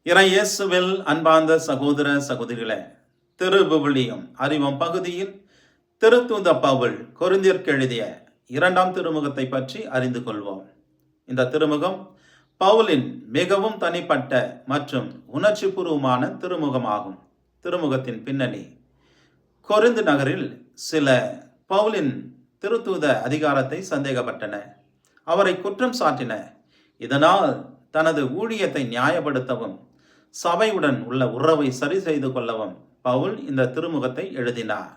இறை இயேசுவில் அன்பார்ந்த சகோதர சகோதரிகளே, திருவிவிலியம் அறிவோம் பகுதியில் திருத்தூத பவுல் கொரிந்தியருக்கு எழுதிய 2ஆம் திருமுகத்தை பற்றி அறிந்து கொள்வோம். இந்த திருமுகம் பவுலின் மிகவும் தனிப்பட்ட மற்றும் உணர்ச்சிபூர்வமான திருமுகமாகும். திருமுகத்தின் பின்னணி: கொரிந்து நகரில் சில பவுலின் திருத்தூத அதிகாரத்தை சந்தேகப்பட்டன, அவரை குற்றம் சாட்டின. இதனால் தனது ஊழியத்தை நியாயப்படுத்தவும் சபையுடன் உள்ள உறவை சரி செய்து கொள்ளவும் பவுல் இந்த திருமுகத்தை எழுதினார்.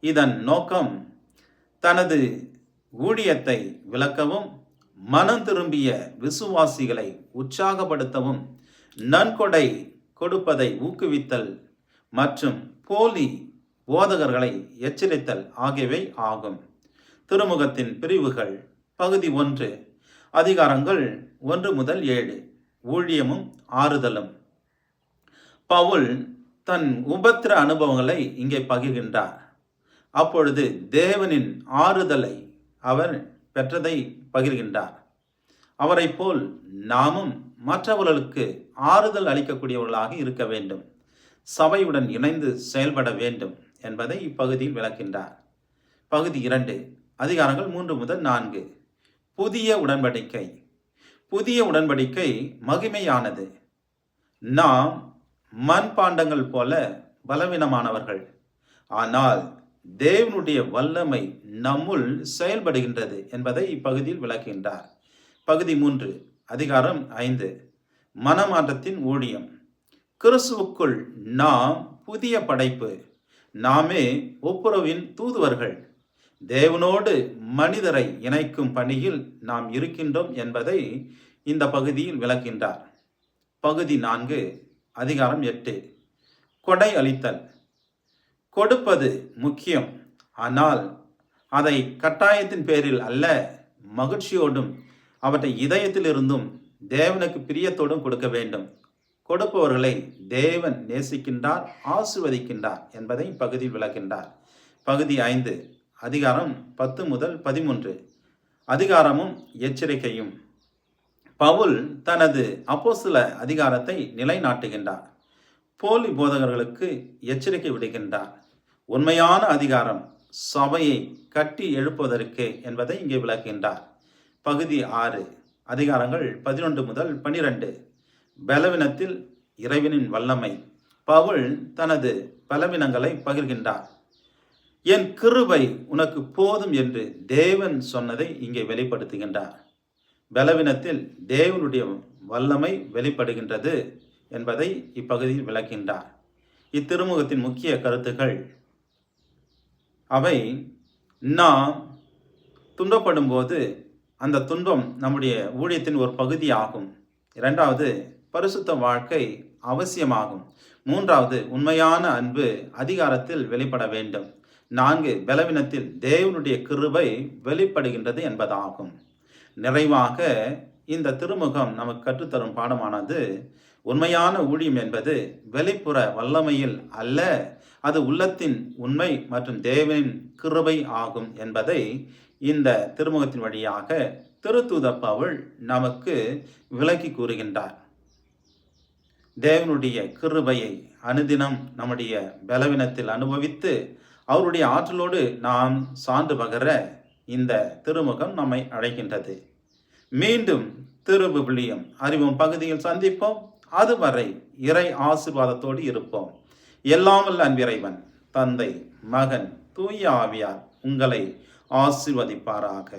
இதன் நோக்கம் தனது ஊழியத்தை விளக்கவும், மனம் திரும்பிய விசுவாசிகளை உற்சாகப்படுத்தவும், நன்கொடை கொடுப்பதை ஊக்குவித்தல் மற்றும் போலி போதகர்களை எச்சரித்தல் ஆகியவை ஆகும். திருமுகத்தின் பிரிவுகள்: பகுதி 1, அதிகாரங்கள் 1 முதல் 7. ஊழியமும் ஆறுதலும். பவுல் தன் உபத்திர அனுபவங்களை இங்கே பகிர்கின்றார். அப்பொழுது தேவனின் ஆறுதலை அவர் பெற்றதை பகிர்கின்றார். அவரை போல் நாமும் மற்றவர்களுக்கு ஆறுதல் அளிக்கக்கூடியவர்களாக இருக்க வேண்டும், சபையுடன் இணைந்து செயல்பட வேண்டும் என்பதை இப்பகுதியில் விளக்கின்றார். பகுதி 2, அதிகாரங்கள் 3 முதல் 4. புதிய உடன்படிக்கை. புதிய உடன்படிக்கை மகிமையானது. நாம் மண்பாண்டங்கள் போல பலவீனமானவர்கள், ஆனால் தேவனுடைய வல்லமை நம்முள் செயல்படுகின்றது என்பதை இப்பகுதியில் விளக்குகின்றார். பகுதி 3, அதிகாரம் 5, மனமாற்றத்தின் ஊழியம். கிறிஸ்துவுக்குள் நாம் புதிய படைப்பு, நாமே ஒப்புரவின் தூதுவர்கள், தேவனோடு மனிதரை இணைக்கும் பணியில் நாம் இருக்கின்றோம் என்பதை இந்த பகுதியில் விளக்கின்றார். பகுதி 4, அதிகாரம் 8, கொடை அளித்தல். கொடுப்பது முக்கியம், ஆனால் அதை கட்டாயத்தின் பேரில் அல்ல, மகிழ்ச்சியோடும் அவற்றை இதயத்திலிருந்தும் தேவனுக்கு பிரியத்தோடும் கொடுக்க வேண்டும். கொடுப்பவர்களை தேவன் நேசிக்கின்றார், ஆசீர்வதிக்கின்றார் என்பதை இப்பகுதியில் விளக்கின்றார். பகுதி 5, அதிகாரம் 10 முதல் 13. அதிகாரமும் எச்சரிக்கையும். பவுல் தனது அப்போஸ்தல அதிகாரத்தை நிலைநாட்டுகின்றார். போலி போதகர்களுக்கு எச்சரிக்கை விடுகின்றார். உண்மையான அதிகாரம் சபையை கட்டி எழுப்புவதற்கு என்பதை இங்கே விளக்குகின்றார். பகுதி 6, அதிகாரங்கள் 11 முதல் 12. பலவீனத்தில் இறைவனின் வல்லமை. பவுல் தனது பலவீனங்களை பகிர்கின்றார். என் கிருபை உனக்கு போதும் என்று தேவன் சொன்னதை இங்கே வெளிப்படுத்துகின்றார். பலவீனத்தில் தேவனுடைய வல்லமை வெளிப்படுகின்றது என்பதை இப்பகுதியில் விளக்கின்றார். இத்திருமுகத்தின் முக்கிய கருத்துக்கள் அவை: நாம் துன்பப்படும் போது அந்த துன்பம் நம்முடைய ஊழியத்தின் ஒரு பகுதி ஆகும். 2வது, பரிசுத்த வாழ்க்கை அவசியமாகும். 3வது, உண்மையான அன்பு அதிகாரத்தில் வெளிப்பட வேண்டும். 4, பலவீனத்தில் தேவனுடைய கிருபை வெளிப்படுகின்றது என்பதாகும். நிறைவாக இந்த திருமுகம் நமக்கு கற்றுத்தரும் பாடமானது, உண்மையான ஊழியம் என்பது வெளிப்புற வல்லமையில் அல்ல, அது உள்ளத்தின் உண்மை மற்றும் தேவனின் கிருபை ஆகும் என்பதை இந்த திருமுகத்தின் வழியாக திருத்தூத பவுல் நமக்கு விளக்கி கூறுகின்றார். தேவனுடைய கிருபையை அனுதினம் நம்முடைய பலவீனத்தில் அனுபவித்து அவருடைய ஆற்றலோடு நாம் சான்று பகர இந்த திருமுகம் நம்மை அழைக்கின்றது. மீண்டும் திருவிவிலியம் அறிவோம் பகுதியில் சந்திப்போம். அதுவரை இறை ஆசீர்வாதத்தோடு இருப்போம். எல்லாம் வல்ல அன்பிறைவன், தந்தை, மகன், தூய ஆவியார் உங்களை ஆசீர்வதிப்பாராக.